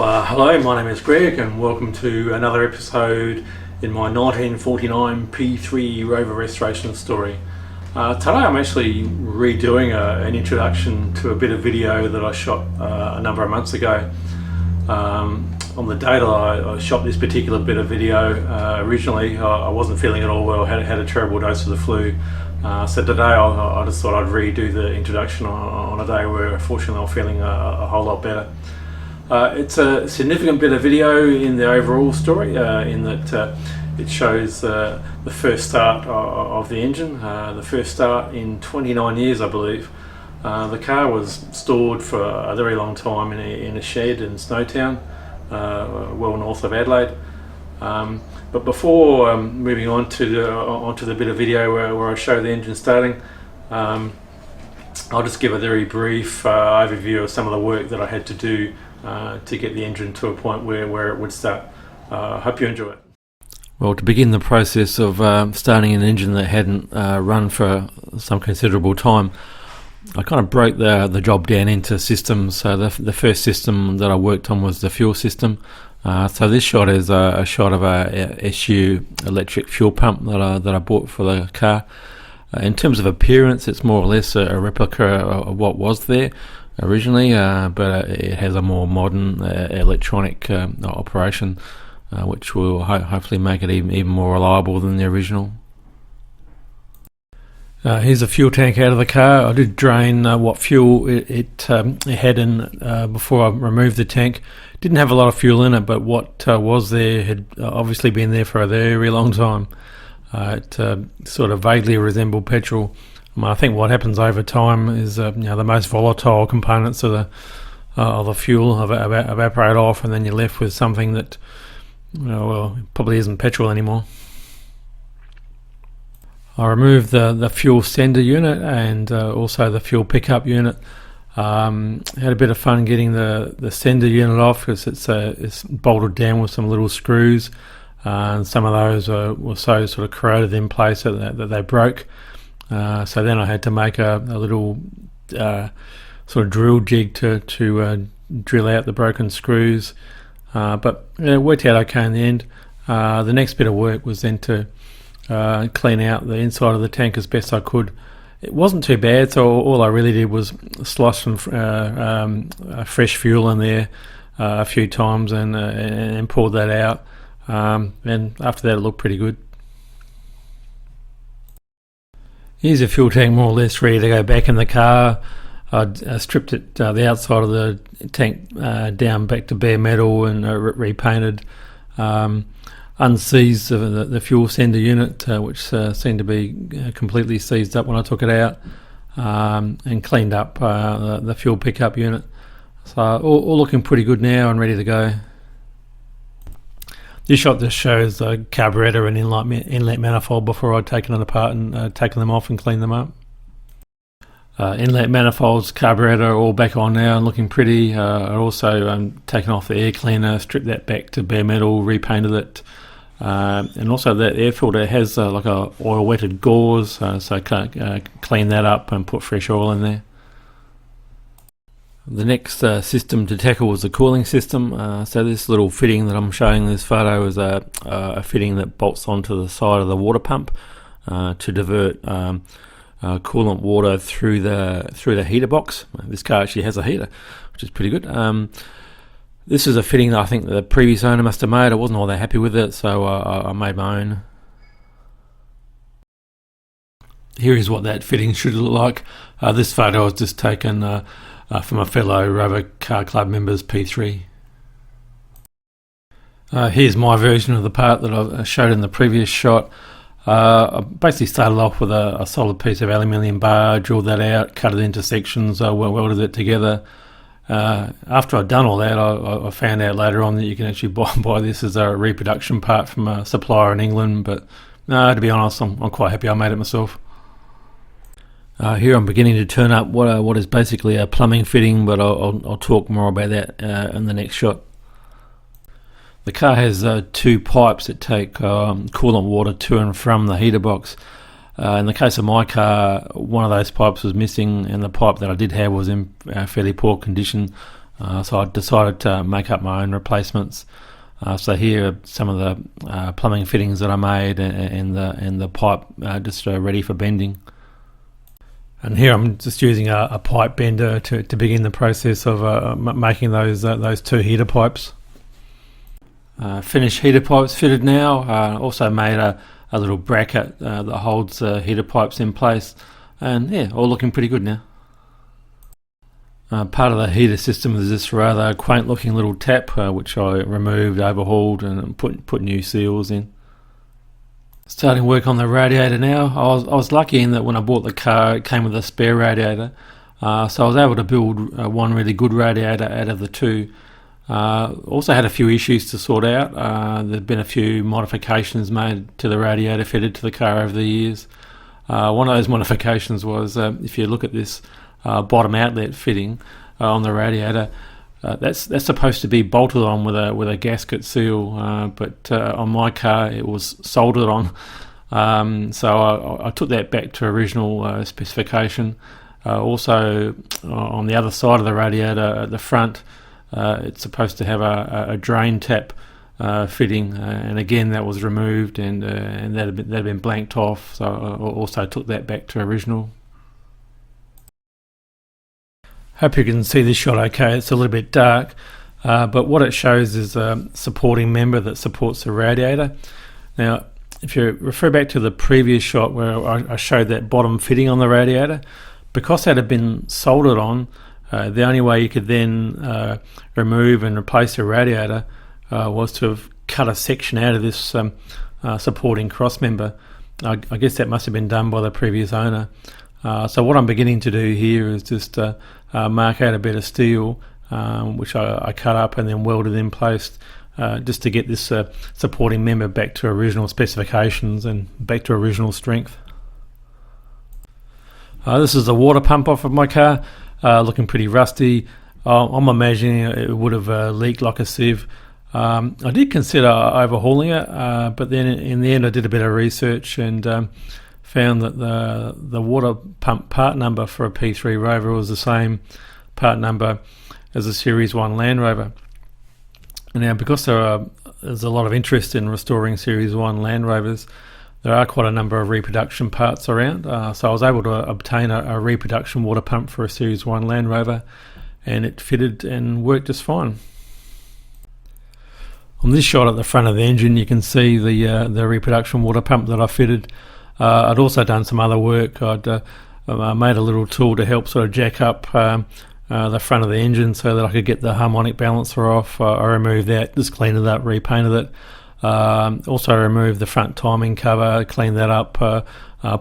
Hello, my name is Greg and welcome to another episode in my 1949 P3 Rover restoration story. Today I'm actually redoing an introduction to a bit of video that I shot a number of months ago. On the day that I shot this particular bit of video, originally I wasn't feeling at all well, had a terrible dose of the flu. So today I just thought I'd redo the introduction on a day where fortunately I'm feeling a whole lot better. It's a significant bit of video in the overall story in that it shows the first start of the engine, the first start in 29 years I believe. The car was stored for a very long time in a shed in Snowtown, well north of Adelaide. But before moving on to the bit of video where I show the engine starting, I'll just give a very brief overview of some of the work that I had to do to get the engine to a point where it would start. Hope you enjoy it. Well, to begin the process of starting an engine that hadn't run for some considerable time, I kind of broke the job down into systems. So the first system that I worked on was the fuel system. So this shot is a shot of a SU electric fuel pump that I bought for the car. In terms of appearance, it's more or less a replica of what was there originally, but it has a more modern electronic operation, which will hopefully make it even more reliable than the original. Here's a fuel tank out of the car. I did drain what fuel it had in before I removed the tank. Didn't have a lot of fuel in it, but what was there had obviously been there for a very long time. It sort of vaguely resembled petrol. I think what happens over time is the most volatile components of the fuel evaporate off, and then you're left with something that probably isn't petrol anymore. I removed the fuel sender unit and also the fuel pickup unit. Had a bit of fun getting the sender unit off because it's bolted down with some little screws, and some of those were so sort of corroded in place that they broke. So then I had to make a little sort of drill jig to drill out the broken screws, but it worked out okay in the end. The next bit of work was then to clean out the inside of the tank as best I could. It wasn't too bad, so all I really did was slosh some fresh fuel in there a few times and poured that out, and after that it looked pretty good. Here's a fuel tank more or less ready to go back in the car. I stripped it, the outside of the tank down back to bare metal and repainted. Unseized the fuel sender unit, which seemed to be completely seized up when I took it out, and cleaned up the fuel pickup unit. So all looking pretty good now and ready to go. This shot just shows the carburetor and inlet manifold before I'd taken it apart and taken them off and cleaned them up. Inlet manifolds, carburetor all back on now and looking pretty. I also taken off the air cleaner, stripped that back to bare metal, repainted it. And also that air filter has like a oil wetted gauze, so I clean that up and put fresh oil in there. The next system to tackle was the cooling system. So this little fitting that I'm showing in this photo is a fitting that bolts onto the side of the water pump to divert coolant water through the heater box. This car actually has a heater, which is pretty good. This is a fitting that I think the previous owner must have made. I wasn't all that happy with it, so I made my own. Here is what that fitting should look like. This photo was just taken from a fellow Rover Car Club members, P3. Here's my version of the part that I showed in the previous shot. I basically started off with a solid piece of aluminium bar, drilled that out, cut it into sections, welded it together. After I'd done all that, I found out later on that you can actually buy this as a reproduction part from a supplier in England, but no, to be honest, I'm quite happy I made it myself. Here I'm beginning to turn up what is basically a plumbing fitting, but I'll talk more about that in the next shot. The car has two pipes that take coolant water to and from the heater box. In the case of my car, one of those pipes was missing, and the pipe that I did have was in fairly poor condition. So I decided to make up my own replacements. So here are some of the plumbing fittings that I made, and the pipe just ready for bending. And here I'm just using a pipe bender to begin the process of making those two heater pipes. Finished heater pipes fitted now. Also made a little bracket that holds heater pipes in place, and yeah, all looking pretty good now. Part of the heater system is this rather quaint looking little tap, which I removed, overhauled, and put new seals in. Starting work on the radiator now. I was lucky in that when I bought the car it came with a spare radiator, so I was able to build one really good radiator out of the two. Also had a few issues to sort out. There'd been a few modifications made to the radiator fitted to the car over the years. One of those modifications was, if you look at this bottom outlet fitting on the radiator, that's supposed to be bolted on with a gasket seal, but on my car it was soldered on. So I took that back to original specification. Also on the other side of the radiator at the front, it's supposed to have a drain tap fitting, and again that was removed, and that had been blanked off. So I also took that back to original. Hope you can see this shot okay. It's a little bit dark, but what it shows is a supporting member that supports the radiator. Now, if you refer back to the previous shot where I showed that bottom fitting on the radiator, because that had been soldered on, the only way you could then remove and replace the radiator was to have cut a section out of this supporting cross member. I guess that must have been done by the previous owner. So what I'm beginning to do here is just mark out a bit of steel, which I cut up and then welded in place, just to get this supporting member back to original specifications and back to original strength. This is the water pump off of my car, looking pretty rusty. I'm imagining it would have leaked like a sieve. I did consider overhauling it, but then in the end I did a bit of research and found that the water pump part number for a P3 Rover was the same part number as a Series 1 Land Rover. Now, because there's a lot of interest in restoring Series 1 Land Rovers, there are quite a number of reproduction parts around, so I was able to obtain a reproduction water pump for a Series 1 Land Rover, and it fitted and worked just fine. On this shot at the front of the engine you can see the reproduction water pump that I fitted. I'd also done some other work. I made a little tool to help sort of jack up the front of the engine so that I could get the harmonic balancer off. I removed that, just cleaned it up, repainted it. Also removed the front timing cover, cleaned that up,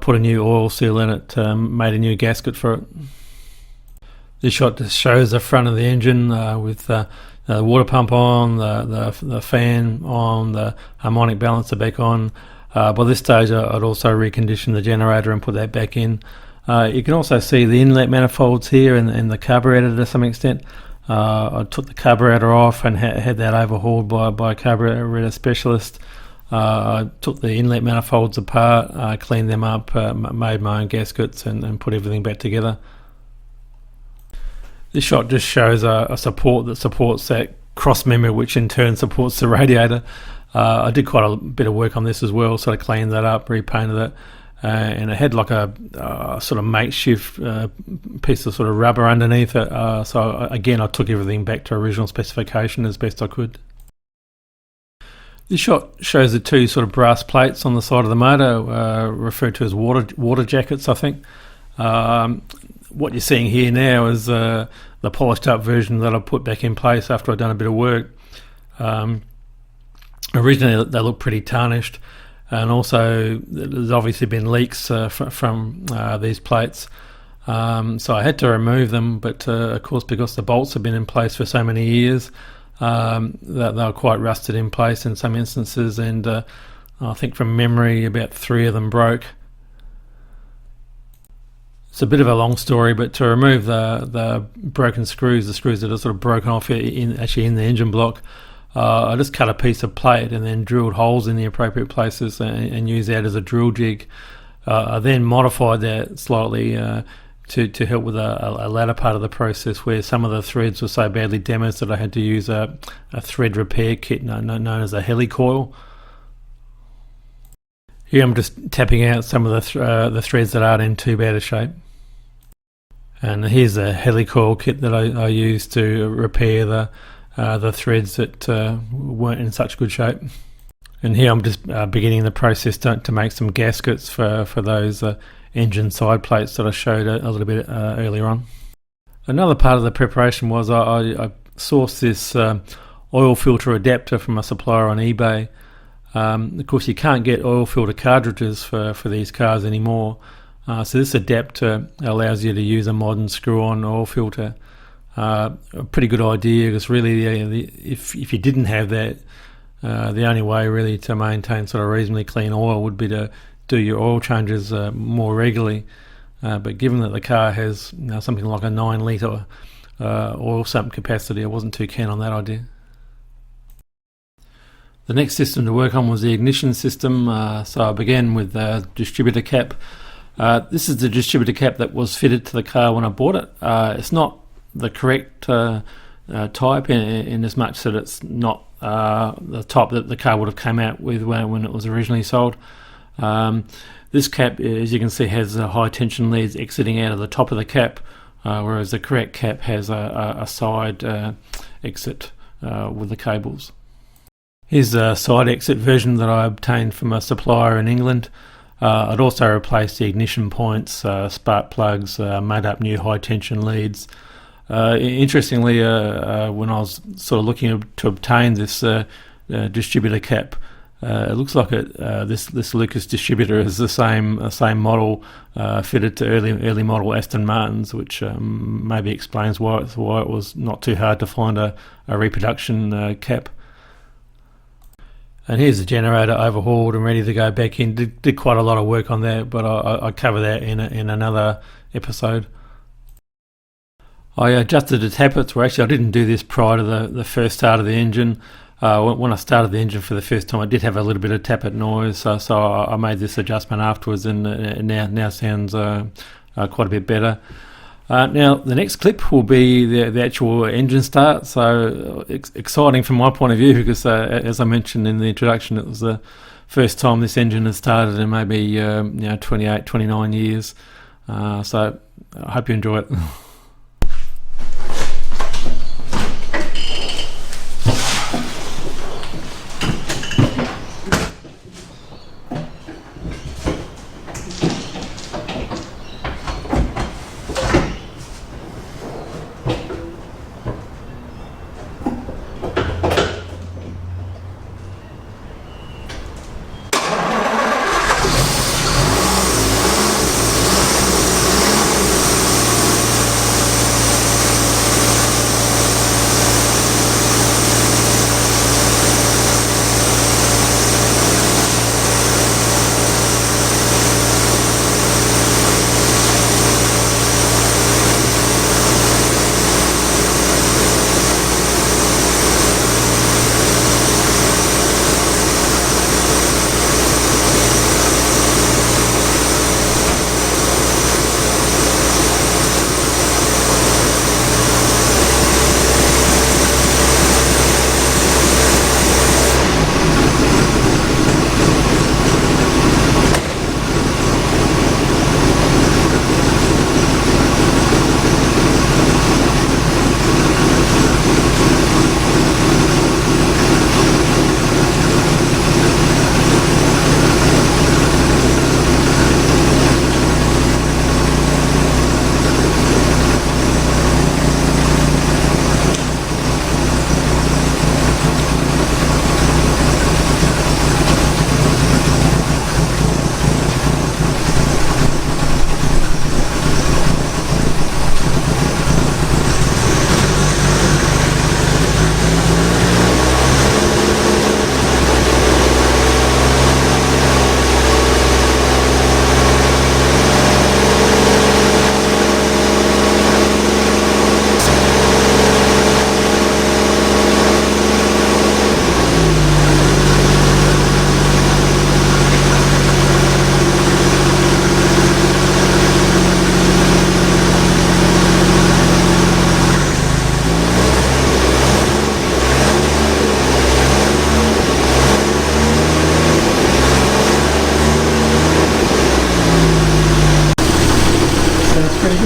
put a new oil seal in it, made a new gasket for it. This shot just shows the front of the engine with the water pump on, the fan on, the harmonic balancer back on. By this stage I'd also reconditioned the generator and put that back in. You can also see the inlet manifolds here and the carburetor to some extent. I took the carburetor off and had that overhauled by a carburetor specialist. I took the inlet manifolds apart, cleaned them up, made my own gaskets and put everything back together. This shot just shows a support that supports that cross member, which in turn supports the radiator. I did quite a bit of work on this as well, so I cleaned that up, repainted it, and it had like a sort of makeshift piece of sort of rubber underneath it. So again, I took everything back to original specification as best I could. This shot shows the two sort of brass plates on the side of the motor, referred to as water jackets, I think. What you're seeing here now is the polished up version that I put back in place after I'd done a bit of work. Originally they looked pretty tarnished, and also there's obviously been leaks from these plates, so I had to remove them, but of course because the bolts have been in place for so many years, they were quite rusted in place in some instances, and I think from memory about 3 of them broke. It's a bit of a long story, but to remove the broken screws, the screws that are sort of broken off in the engine block, I just cut a piece of plate and then drilled holes in the appropriate places and used that as a drill jig. I then modified that slightly to help with a latter part of the process where some of the threads were so badly damaged that I had to use a thread repair kit known as a helicoil. Here I'm just tapping out some of the threads that aren't in too bad a shape. And here's a helicoil kit that I used to repair the threads that weren't in such good shape. And here I'm just beginning the process to make some gaskets for those engine side plates that I showed a little bit earlier on. Another part of the preparation was I sourced this oil filter adapter from a supplier on eBay. Of course, you can't get oil filter cartridges for these cars anymore. So this adapter allows you to use a modern screw-on oil filter. A pretty good idea, because really if you didn't have that, the only way really to maintain sort of reasonably clean oil would be to do your oil changes more regularly. But given that the car has something like a 9-litre oil sump capacity, I wasn't too keen on that idea. The next system to work on was the ignition system. So I began with the distributor cap. This is the distributor cap that was fitted to the car when I bought it. It's not the correct type in as much that it's not the type that the car would have come out with when it was originally sold. This cap, as you can see, has high tension leads exiting out of the top of the cap, whereas the correct cap has a side exit with the cables. Here's a side exit version that I obtained from a supplier in England. I'd also replaced the ignition points, spark plugs, made up new high tension leads. Interestingly, when I was sort of looking to obtain this distributor cap, it looks like this Lucas distributor is the same model fitted to early model Aston Martins, which maybe explains why it was not too hard to find a reproduction cap. And here's the generator overhauled and ready to go back in. Did quite a lot of work on that, but I cover that in another episode. I adjusted the tappets. Well, actually, I didn't do this prior to the first start of the engine. When I started the engine for the first time, I did have a little bit of tappet noise, so I made this adjustment afterwards, and it now sounds quite a bit better. Now, the next clip will be the actual engine start, so exciting from my point of view, because as I mentioned in the introduction, it was the first time this engine has started in maybe 28, 29 years, so I hope you enjoy it.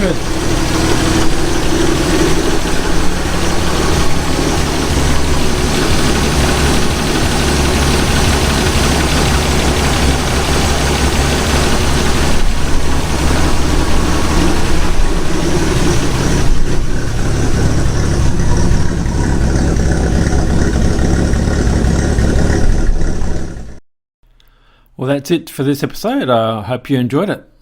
good. Well, that's it for this episode. I hope you enjoyed it.